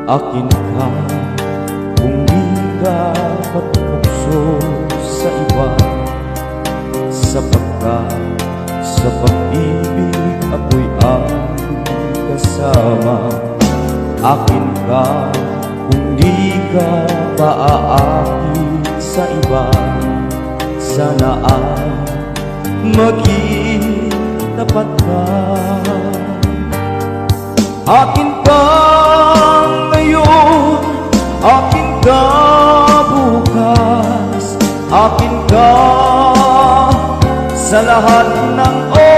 Akin ka kung di ka patupokso sa iba, sapagkat sa pag-ibig ako'y ang kasama. Akin ka kung di ka paaakit sa iba, sana ay maging tapat ka. Akin ka ngayon, akin ka bukas, akin ka sa lahat ng oras.